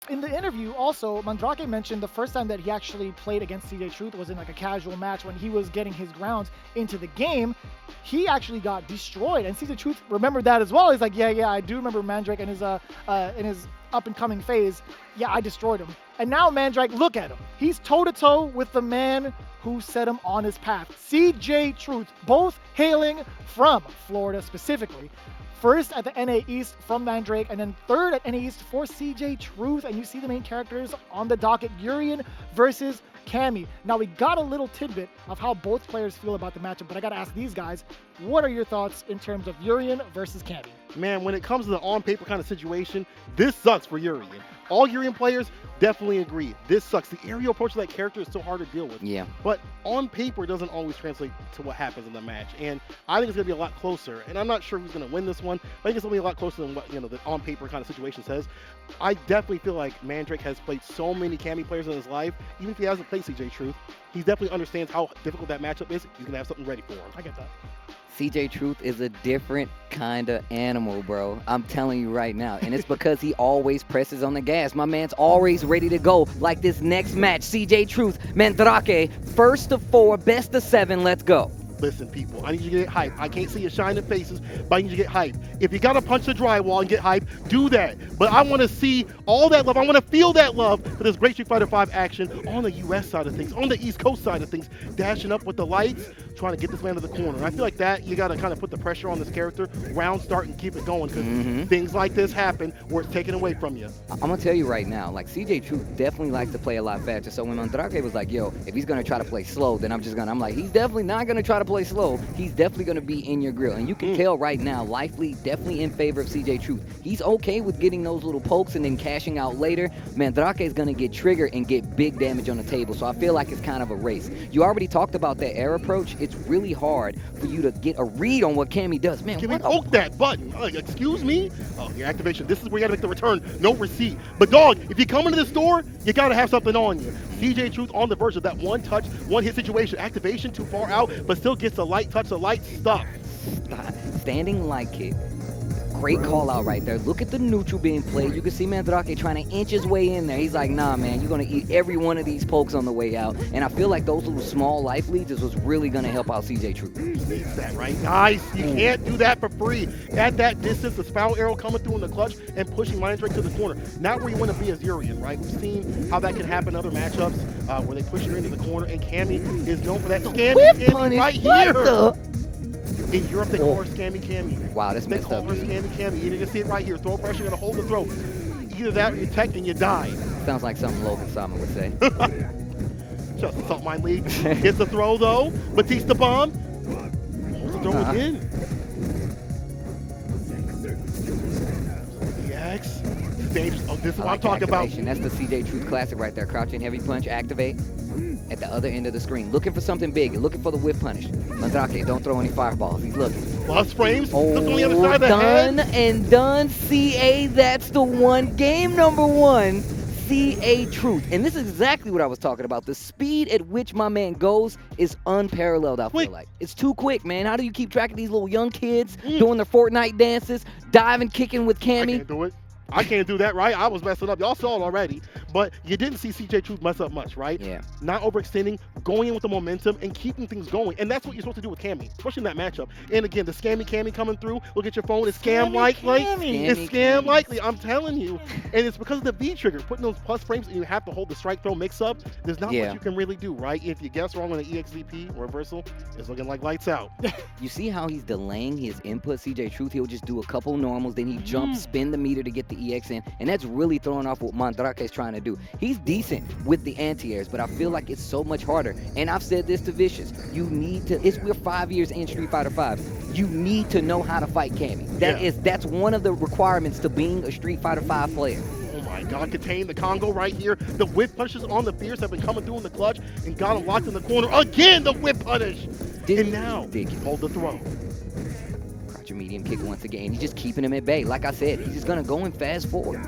in the interview, also, Mandrake mentioned the first time that he actually played against CJ Truth was in like a casual match when he was getting his grounds into the game. He actually got destroyed, and CJ Truth remembered that as well. He's like, yeah, I do remember Mandrake in his up and coming phase. Yeah, I destroyed him. And now Mandrake, look at him. He's toe to toe with the man who set him on his path. CJ Truth, both hailing from Florida specifically. First at the NA East from Mandrake, and then third at NA East for CJ Truth. And you see the main characters on the docket, Urien versus Cammy. Now we got a little tidbit of how both players feel about the matchup, but I gotta ask these guys, what are your thoughts in terms of Urien versus Cammy? Man, when it comes to the on-paper kind of situation, this sucks for Urien. All Urien players definitely agree. This sucks. The aerial approach to that character is so hard to deal with. Yeah. But on paper, it doesn't always translate to what happens in the match. And I think it's going to be a lot closer. And I'm not sure who's going to win this one, but I think it's going to be a lot closer than what the on-paper kind of situation says. I definitely feel like Mandrake has played so many Cammy players in his life. Even if he hasn't played CJ Truth, he definitely understands how difficult that matchup is. He's going to have something ready for him. I get that. CJ Truth is a different kind of animal, bro. I'm telling you right now. And it's because he always presses on the gas. My man's always ready to go. Like this next match, CJ Truth, Mandrake, first of 4, best of 7, let's go. Listen, people, I need you to get hype. I can't see your shining faces, but I need you to get hype. If you got to punch the drywall and get hype, do that. But I want to see all that love. I want to feel that love for this great Street Fighter V action on the U.S. side of things, on the East Coast side of things, dashing up with the lights, trying to get this man to the corner. And I feel like that, you got to kind of put the pressure on this character, round start and keep it going, because things like this happen where it's taken away from you. I'm going to tell you right now, like CJ Truth definitely likes to play a lot faster. So when Mandrake was like, yo, if he's going to try to play slow, then I'm like, he's definitely not going to try to play slow. He's definitely going to be in your grill. And you can tell right now, Lively definitely in favor of CJ Truth. He's okay with getting those little pokes and then cashing out later. Mandrake is going to get triggered and get big damage on the table. So I feel like it's kind of a race. You already talked about that air approach. It's really hard for you to get a read on what Cammy does. Man, Can we poke that button? Like, excuse me? Oh, your activation. This is where you gotta make the return. No receipt. But dog, if you come into the store, you gotta have something on you. CJ Truth on the verge of that one touch, one hit situation. Activation too far out, but still gets the light touch, the light stuff. Standing light kick. Great call out right there. Look at the neutral being played. You can see Mandrake trying to inch his way in there. He's like, nah, man, you're going to eat every one of these pokes on the way out. And I feel like those little small life leads is what's really going to help out CJ Truth. Needs that, right? Nice. You can't do that for free. At that distance, the spiral arrow coming through in the clutch and pushing Mandrake to the corner. Not where you want to be as Urien, right? We've seen how that can happen in other matchups where they push you into the corner, and Cammy is known for that. Scammy right here. In Europe, they call her Scammy. Wow, that's messed up. They call her Scammy. You can see it right here. Throw pressure, you're going to hold the throw. Either that or you tech and you die. Sounds like something Logan Sama would say. Just the Salt Mine League. Gets the throw, though. Batista bomb. Holds the throw again. EX. Dangerous. Oh, this is what I'm talking about. That's the CJ Truth classic right there. Crouching heavy punch, activate. At the other end of the screen. Looking for something big. Looking for the whip punish. Mandrake, don't throw any fireballs. He's looking. Plus frames. Look on the other side of the head. Done and done. CA, that's the one. Game number 1. CA Truth. And this is exactly what I was talking about. The speed at which my man goes is unparalleled, I feel like. It's too quick, man. How do you keep track of these little young kids doing their Fortnite dances, diving, kicking with Cammy? I can't do it. I can't do that, right? I was messing up. Y'all saw it already. But you didn't see CJ Truth mess up much, right? Yeah. Not overextending, going in with the momentum, and keeping things going. And that's what you're supposed to do with Cammy, especially in that matchup. And again, the Scammy Cammy coming through. Look at your phone. It's scam likely. It's scam likely. I'm telling you. And it's because of the V trigger. Putting those plus frames, and you have to hold the strike throw mix up. There's not much you can really do, right? If you guess wrong on the EXVP reversal, it's looking like lights out. You see how he's delaying his input, CJ Truth? He'll just do a couple normals, then he jumps, spin the meter to get the EX in. And that's really throwing off what Mandrake is trying to do. He's decent with the anti-airs, but I feel like it's so much harder. And I've said this to Vicious. You need to, we're 5 years in Street Fighter V. You need to know how to fight Cammy. That's one of the requirements to being a Street Fighter V player. Oh my God, contain the Congo right here. The whip punches on the Fierce have been coming through in the clutch and got him locked in the corner. Again, the whip punish. And now, hold the throw. Crouch medium kick once again. He's just keeping him at bay. Like I said, he's just going to go and fast forward.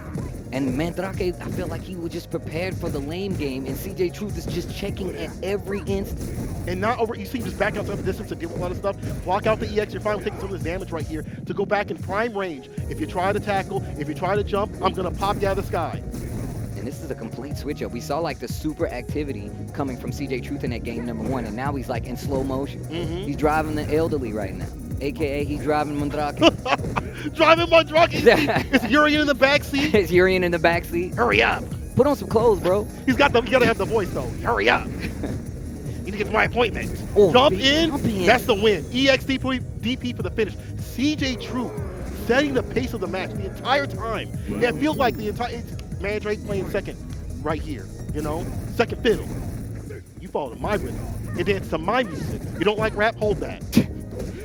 And Mandrake, I feel like he was just prepared for the lame game, and CJ Truth is just checking at every instant. And not over, you see him just back outside the distance to deal with a lot of stuff. Block out the EX, you're finally taking some of this damage right here to go back in prime range. If you try to tackle, if you try to jump, I'm going to pop you out of the sky. And this is a complete switch up. We saw like the super activity coming from CJ Truth in that game number 1, and now he's like in slow motion. He's driving the elderly right now, aka he's driving Mandrake. Driving Mandrake. It's Urian in the backseat. It's Urian in the backseat. Hurry up. Put on some clothes, bro. You gotta have the voice though. Hurry up. Need to get to my appointment. Oh, Jump big in. jump in. That's the win. DP for the finish. CJ Truth setting the pace of the match the entire time. It feels like the entire Mandrake playing second right here. You know, second fiddle. You follow my rhythm and dance to my music. You don't like rap? Hold that.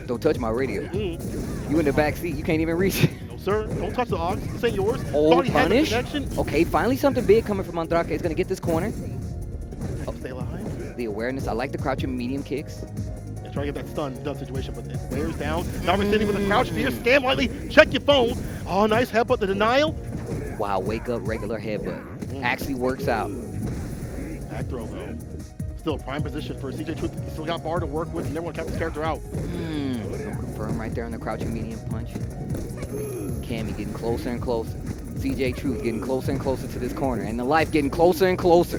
Don't touch my radio. You in the back seat. You can't even reach it. No, sir. Don't touch the aux. This ain't yours. Oh, Already had the punish. connection. Okay, finally something big coming from Mandrake. Is going to get this corner. Stay alive. The awareness. I like the crouching medium kicks. Yeah, try to get that stun situation, but it wears down. Now we're sitting with a crouch fear. Scam lightly. Check your phone. Oh, nice headbutt. The denial. Wow, wake up, regular headbutt. Actually works out. Back throw, though. Still a prime position for CJ Truth. He still got Bar to work with. You never want to cap this character out. Confirm right there on the crouching medium punch. Cammy getting closer and closer. CJ Truth getting closer and closer to this corner. And the life getting closer and closer.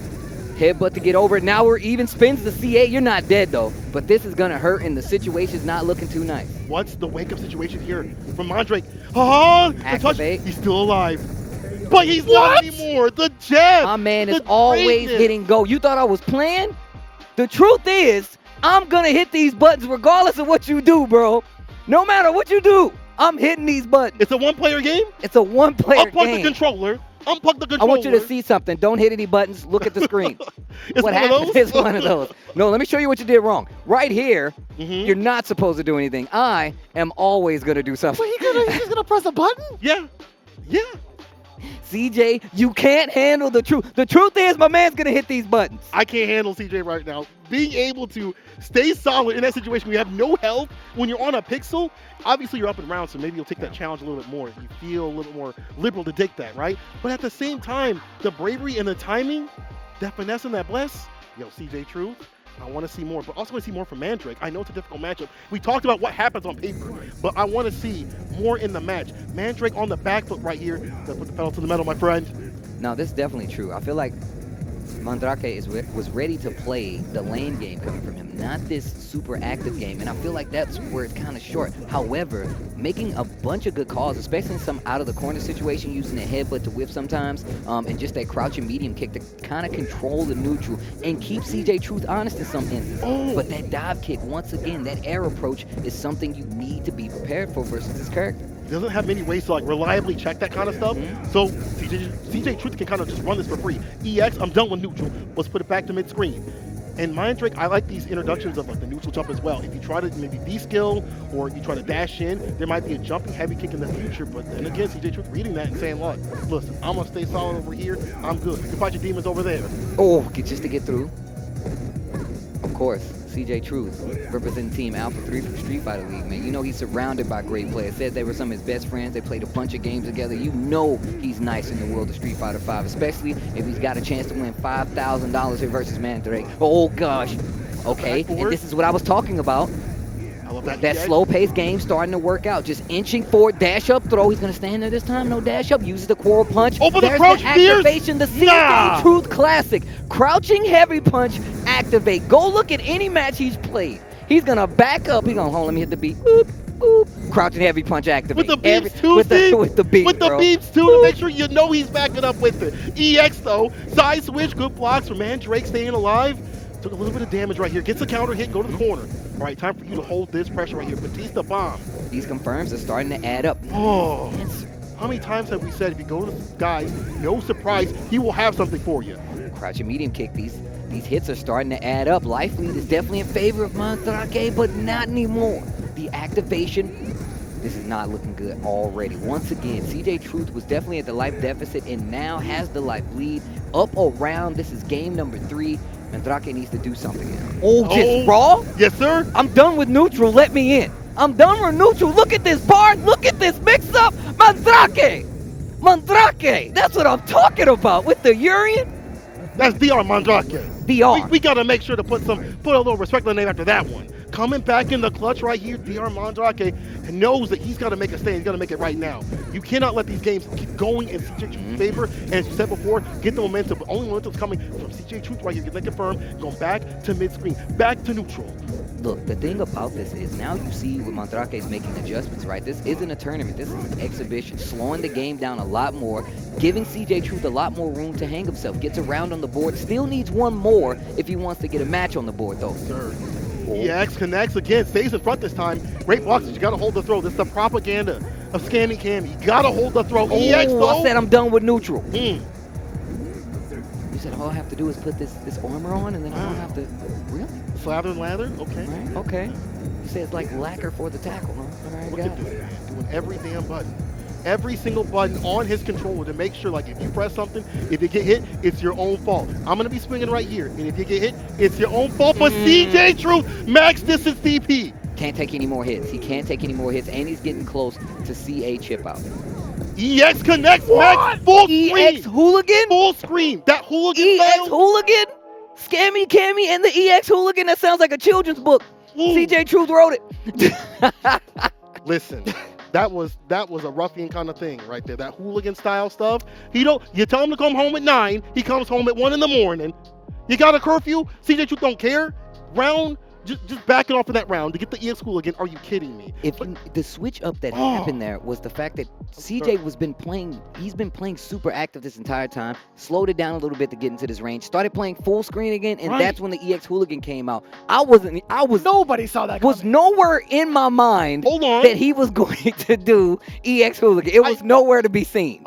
Headbutt to get over it. Now we're even. Spins the C8. You're not dead, though. But this is going to hurt, and the situation's not looking too nice. What's the wake-up situation here from Mandrake? Oh, the touch. Activate. He's still alive. But he's not anymore. The jab. My man is the always greatness. hitting go. You thought I was playing? The truth is, I'm going to hit these buttons regardless of what you do, bro. No matter what you do, I'm hitting these buttons. It's a one-player game? It's a one-player Unplug game. the controller. Unplug the I controller. want you to see something. Don't hit any buttons. Look at the screen. It's What one of happened those? is one of those. No, let me show you what you did wrong. Right here, Mhm. you're not supposed to do anything. I am always going to do something. He's just gonna press a button? Yeah. Yeah. CJ, you can't handle the truth. The truth is my man's going to hit these buttons. I can't handle CJ right now. Being able to stay solid in that situation where you have no health, when you're on a pixel, obviously you're up and around, so maybe you'll take that challenge a little bit more. You feel a little more liberal to take that, right? But at the same time, the bravery and the timing, that finesse and that bless, yo, CJ Truth, I want to see more, but also want to see more from Mandrake. I know it's a difficult matchup. We talked about what happens on paper, but I want to see more in the match. Mandrake on the back foot right here. Put the pedal to the metal, my friend. No, this is definitely true. I feel like Mandrake was ready to play the lane game coming from him, not this super active game, and I feel like that's where it's kind of short. However, making a bunch of good calls, especially in some out-of-the-corner situation, using a headbutt to whip sometimes, and just that crouching medium kick to kind of control the neutral and keep CJ Truth honest in some instances. Oh. But that dive kick, once again, that air approach is something you need to be prepared for versus this character. Doesn't have many ways to like reliably check that kind of stuff. So CJ Truth can kind of just run this for free. EX, I'm done with neutral. Let's put it back to mid-screen. And Mandrake, I like these introductions of like the neutral jump as well. If you try to maybe V-skill or you try to dash in, there might be a jumping heavy kick in the future. But then again, CJ Truth reading that and saying, look, listen, I'm going to stay solid over here. I'm good. You can fight your demons over there. Oh, just to get through. Of course, CJ Truth, representing Team Alpha 3 from Street Fighter League, man. You know he's surrounded by great players. Said they were some of his best friends. They played a bunch of games together. You know he's nice in the world of Street Fighter 5, especially if he's got a chance to win $5,000 here versus Mandrake. Oh, gosh. Okay, and this is what I was talking about. I love that. That EX. slow-paced game starting to work out. Just inching forward, dash up, throw. He's going to stand there this time. No dash up. Uses the quarrel punch. Over the There's crouch fierce. activation. The CJ Nah. Truth classic. Crouching heavy punch, activate. Go look at any match he's played. He's going to back up. He's going to hold. Let me hit the beat. Boop, boop. Crouching heavy punch, activate. With the beeps too, with the, Steve? with the beat, With the bro. beeps too, to make sure you know he's backing up with it. EX though, side switch, good blocks from Mandrake staying alive. Took a little bit of damage right here. Gets a counter hit, go to the corner. All right, time for you to hold this pressure right here. Batista bomb. These confirms are starting to add up. Oh, how many times have we said if you go to the guy, no surprise, he will have something for you. Crouching medium kick. These hits are starting to add up. Life lead is definitely in favor of Mandrake, but not anymore. The activation, this is not looking good already. Once again, CJ Truth was definitely at the life deficit and now has the life lead up around. This is game number 3. Mandrake needs to do something now. Oh, just raw? Yes, sir. I'm done with neutral. Let me in. I'm done with neutral. Look at this bar. Look at this mix-up. Mandrake. Mandrake. That's what I'm talking about with the Urian. That's DR Mandrake. DR. We got to make sure to put a little respect on the name after that one. coming back in the clutch right here. DR Mandrake knows that he's got to make a stand. He's got to make it right now. You cannot let these games keep going in CJ Truth's favor. And as you said before, get the momentum. But only momentum's coming from CJ Truth right here. Get that confirmed. Going back to mid-screen. Back to neutral. Look, the thing about this is now you see when Mandrake is making adjustments, right? This isn't a tournament. This is an exhibition, slowing the game down a lot more, giving CJ Truth a lot more room to hang himself. Gets around on the board. Still needs one more if he wants to get a match on the board, though. Sir. EX connects again, stays in front this time. Great blocks, you gotta hold the throw. This is the propaganda of Scammy Cammy. You gotta hold the throw. EX though. I said I'm done with neutral. You said all I have to do is put this armor on and then I don't have to, really? Slather and lather, okay. Right, okay. You say it's like lacquer for the tackle, huh? All right, Look at this man, doing every damn button. Every single button on his controller to make sure, like, if you press something, if you get hit, it's your own fault. I'm gonna be swinging right here, and if you get hit, it's your own fault. But CJ Truth, max distance DP. Can't take any more hits. He can't take any more hits, and he's getting close to CA chip out. EX connects, max full screen. EX hooligan? Full screen. That hooligan EX style. hooligan? Scammy Cammy and the EX hooligan? That sounds like a children's book. Ooh. CJ Truth wrote it. Listen, that was a ruffian kind of thing right there. That hooligan style stuff. You tell him to come home at 9, he comes home at 1 in the morning. You got a curfew, CJ Truth don't care. Round, just backing off of that round to get the EX hooligan. Are you kidding me? The switch up that happened there was the fact that CJ he's been playing super active this entire time, slowed it down a little bit to get into this range, started playing full screen again, and that's when the EX hooligan came out. Nobody saw that was coming. nowhere in my mind that he was going to do EX hooligan. It was nowhere to be seen.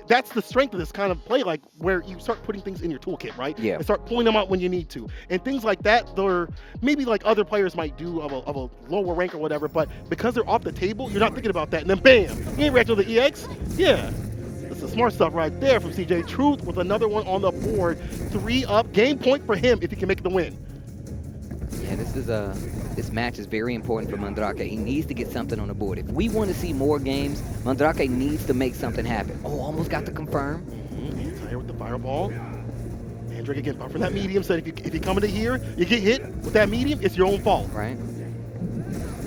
That's the strength of this kind of play, like where you start putting things in your toolkit, right? Yeah. And start pulling them out when you need to. And things like that, they're maybe like other players might do of a lower rank or whatever, but because they're off the table, you're not thinking about that. And then bam, you ain't reacting to the EX? Yeah. That's the smart stuff right there from CJ Truth with another one on the board. 3 up, game point for him if he can make the win. Yeah, this match is very important for Mandrake. He needs to get something on the board. If we want to see more games, Mandrake needs to make something happen. Oh, almost got to confirm. Here with the fireball. Mandrake again buffering that medium. Said if you come into here, you get hit with that medium, it's your own fault. Right.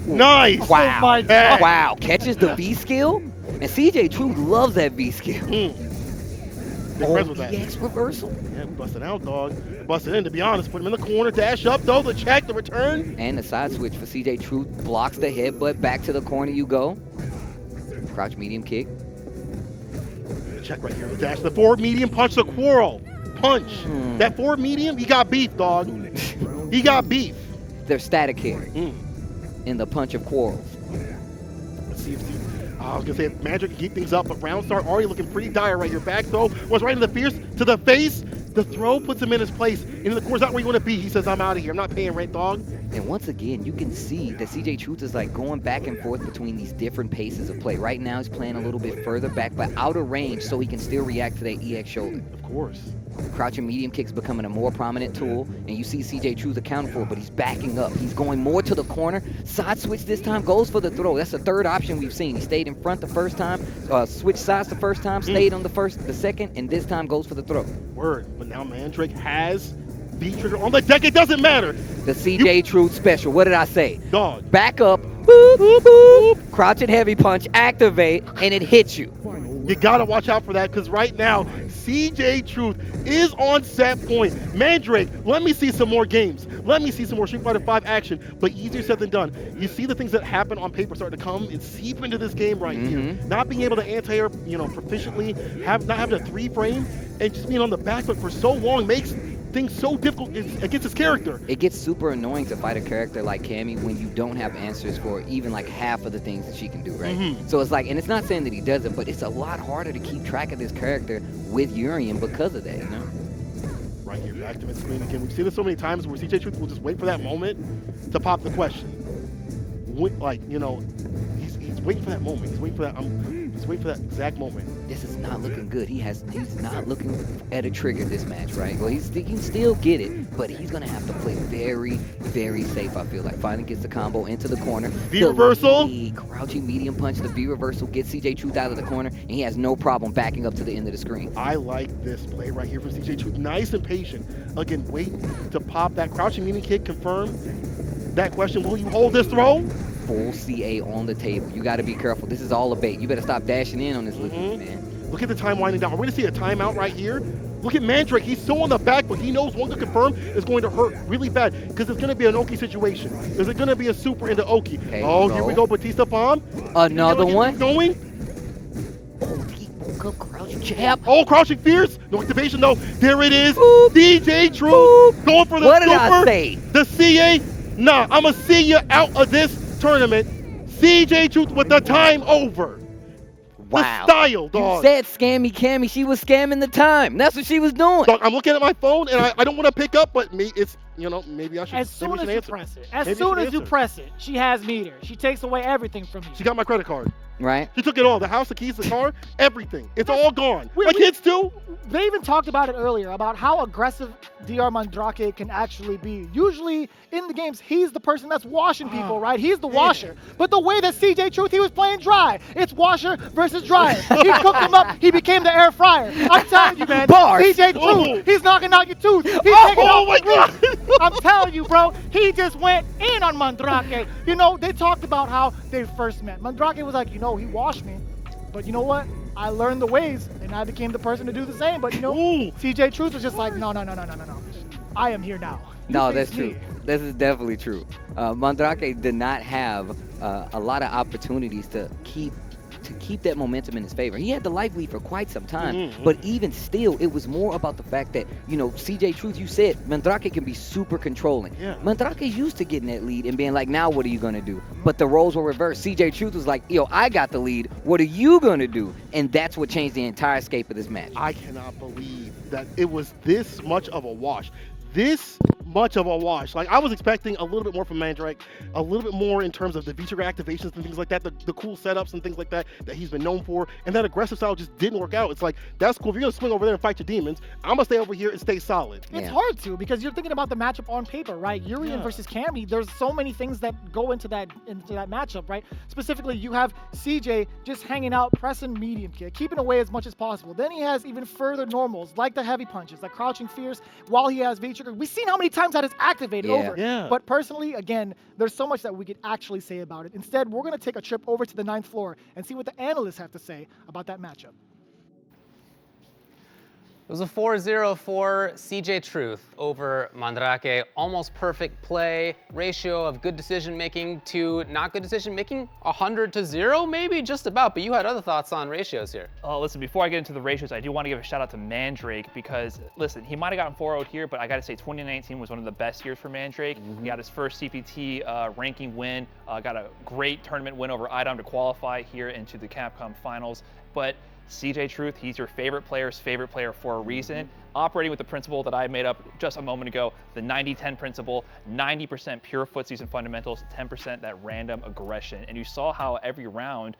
Nice. Wow. Oh my God. Wow. Catches the V skill. And CJ Truth loves that V skill. Big press with that. EX reversal. Yeah, we busted out, dog. Busted in, to be honest. Put him in the corner, dash up, though, the check, the return. And the side switch for CJ Truth blocks the headbutt. Back to the corner you go. Crouch medium kick. Check right here, the dash, the forward medium punch, the quarrel. Punch. That forward medium, he got beef, dog. He got beef. They're static here in the punch of quarrels. Let's see if I was going to say Magic can keep things up, but round start already looking pretty dire right here. Back throw was right in the fierce to the face. The throw puts him in his place. And the course not where you want to be. He says, I'm out of here. I'm not paying rent, dog. And once again, you can see that CJ Truth is like going back and forth between these different paces of play. Right now, he's playing a little bit further back, but out of range so he can still react to that EX shoulder. Of course. Crouching medium kick's becoming a more prominent tool, and you see CJ Truth accounted for, but he's backing up. He's going more to the corner. Side switch this time, goes for the throw. That's the third option we've seen. He stayed in front the first time, switched sides the first time, stayed on the second, and this time goes for the throw. Word, but now Mandrake has the trigger on the deck. It doesn't matter. The CJ Truth special. What did I say? Dog. Back up, boop, boop, boop, crouch and heavy punch, activate, and it hits you. You gotta watch out for that, because right now, CJ Truth is on set point. Mandrake, let me see some more games. Let me see some more Street Fighter V action, but easier said than done. You see the things that happen on paper starting to come and seep into this game right here. Not being able to anti-air, proficiently, not having a 3-frame, and just being on the back foot for so long makes things so difficult against his character. It gets super annoying to fight a character like Cammy when you don't have answers for even like half of the things that she can do, right? So it's like, and it's not saying that he doesn't, but it's a lot harder to keep track of this character with Urien because of that, you know? Right here, back to mid screen again. We've seen this so many times where CJ Truth will just wait for that moment to pop the question. He's waiting for that moment. He's waiting for that. He's waiting for that exact moment. This is not looking good. He's not looking at a trigger this match, right? Well, he can still get it, but he's gonna have to play very, very safe. I feel like finally gets the combo into the corner. V reversal. Crouching medium punch. The V reversal gets CJ Truth out of the corner, and he has no problem backing up to the end of the screen. I like this play right here from CJ Truth. Nice and patient. Again, wait to pop that crouching medium kick. Confirm. that question. Will you hold this throw? Full CA on the table. You got to be careful. This is all a bait. You better stop dashing in on this little dude, man. Look at the time winding down. We're going to see a timeout right here. Look at Mandrake. He's so on the back, but he knows one to confirm is going to hurt really bad because it's going to be an Oki situation. Is it going to be a super into Oki? Okay, Here we go. Batista bomb. Another one. Going. Oh, he woke up, crouching jab. Oh, crouching fierce. No activation though. There it is. Boop. DJ True going for the What super. did I say? The CA. Nah, I'm going to see you out of this tournament. CJ Truth with the time over. Wow. The style, dog. You said scammy Cammy. She was scamming the time. That's what she was doing. Dog, I'm looking at my phone and I don't want to pick up, but it's, maybe I should. As soon maybe I as should you answer. press it, Maybe I should answer. press it, she has meter. She takes away everything from you. She got my credit card. Right? She took it all. The house, the keys, the car, everything. It's all gone. We- My we- kids too. They even talked about it earlier, about how aggressive DR Mandrake can actually be. Usually in the games, he's the person that's washing people, right? He's the washer. But the way that CJ Truth, he was playing dry. It's washer versus dryer. He cooked him up. He became the air fryer. I'm telling you, man. Bars. CJ Oh. Truth, he's knocking out your tooth. He's taking Oh out my your God. roof. I'm telling you, bro. He just went in on Mandrake. They talked about how they first met. Mandrake was like, he washed me. But you know what? I learned the ways, and I became the person to do the same. But Ooh. CJ Truth was just like, no. I am here now. You No, face that's me. true. This is definitely true. Mandrake did not have a lot of opportunities to keep that momentum in his favor. He had the life lead for quite some time, but even still, it was more about the fact that, CJ Truth, you said, Mandrake can be super controlling. Yeah. Mandrake's used to getting that lead and being like, now what are you going to do? But the roles were reversed. CJ Truth was like, I got the lead. What are you going to do? And that's what changed the entire escape of this match. I cannot believe that it was this much of a wash. This much of a wash. Like, I was expecting a little bit more from Mandrake, a little bit more in terms of the V-trigger activations and things like that, the cool setups and things like that he's been known for, and that aggressive style just didn't work out. It's like, that's cool. If you're going to swing over there and fight your demons, I'm going to stay over here and stay solid. It's Yeah. hard to, because you're thinking about the matchup on paper, right? Urian Yeah. versus Cammy. There's so many things that go into that matchup, right? Specifically, you have CJ just hanging out, pressing medium kick, keeping away as much as possible. Then he has even further normals, like the heavy punches, like crouching fierce, while he has V-trigger. We've seen how many times that is activated over. Yeah. But personally, again, there's so much that we could actually say about it. Instead, we're going to take a trip over to the 9th floor and see what the analysts have to say about that matchup. It was a 4-0 for CJ Truth over Mandrake. Almost perfect play. Ratio of good decision making to not good decision making, 100-0 maybe, just about. But you had other thoughts on ratios here. Oh, listen, before I get into the ratios, I do want to give a shout out to Mandrake because, listen, he might have gotten 4-0 here, but I got to say 2019 was one of the best years for Mandrake. He got his first CPT ranking win, got a great tournament win over IDOM to qualify here into the Capcom Finals. But CJ Truth, he's your favorite player's favorite player for a reason. Operating with the principle that I made up just a moment ago, the 90-10 principle, 90% pure footsies and fundamentals, 10% that random aggression. And you saw how every round,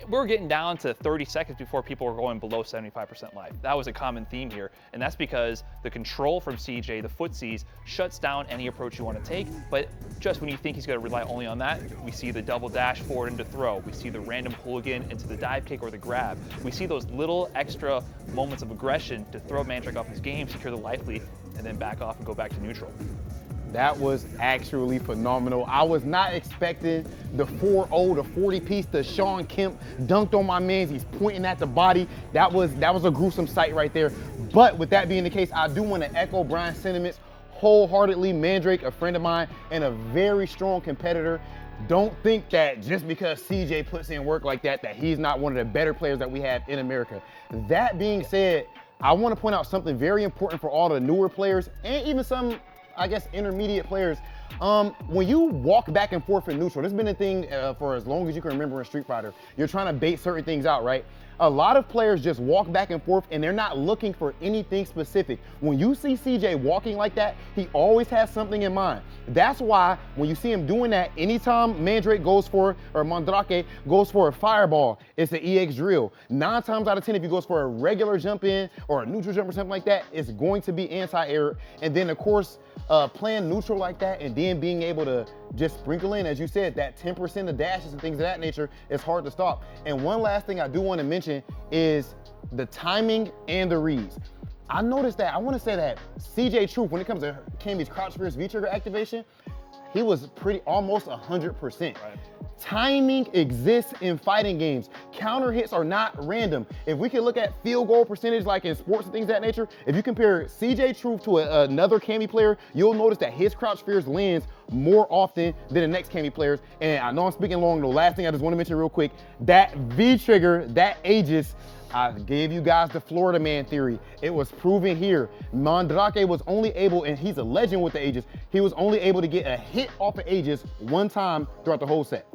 we were getting down to 30 seconds before people were going below 75% life. That was a common theme here. And that's because the control from CJ, the footsies, shuts down any approach you want to take. But just when you think he's going to rely only on that, we see the double dash forward into throw. We see the random hooligan into the dive kick or the grab. We see those little extra moments of aggression to throw Mandrake off his game, secure the life lead, and then back off and go back to neutral. That was actually phenomenal. I was not expecting the 4-0, the 40-piece, the Sean Kemp dunked on my man. He's pointing at the body. That was a gruesome sight right there. But with that being the case, I do want to echo Brian's sentiments wholeheartedly. Mandrake, a friend of mine and a very strong competitor. Don't think that just because CJ puts in work like that, that he's not one of the better players that we have in America. That being said, I want to point out something very important for all the newer players and even some, I guess, intermediate players. When you walk back and forth in neutral, this has been a thing for as long as you can remember in Street Fighter. You're trying to bait certain things out, right? A lot of players just walk back and forth and they're not looking for anything specific. When you see CJ walking like that, he always has something in mind. That's why when you see him doing that, anytime Mandrake goes for, or Mandrake goes for a fireball, it's an EX drill. 9 times out of 10, if he goes for a regular jump in or a neutral jump or something like that, it's going to be anti-air. And then of course, playing neutral like that and then being able to just sprinkle in, as you said, that 10% of dashes and things of that nature is hard to stop. And one last thing I do want to mention is the timing and the reads. I noticed that, I want to say that CJ Truth, when it comes to Cammy's crouch fierce V-trigger activation, he was almost 100%. Timing exists in fighting games. Counter hits are not random. If we can look at field goal percentage like in sports and things of that nature, if you compare CJ Truth to another Cammy player, you'll notice that his crouch fears lands more often than the next Cammy players. And I know I'm speaking long, the last thing I just want to mention real quick, that V trigger, that Aegis, I gave you guys the Florida man theory. It was proven here. Mandrake was only able, and he's a legend with the Aegis, he was only able to get a hit off of Aegis one time throughout the whole set.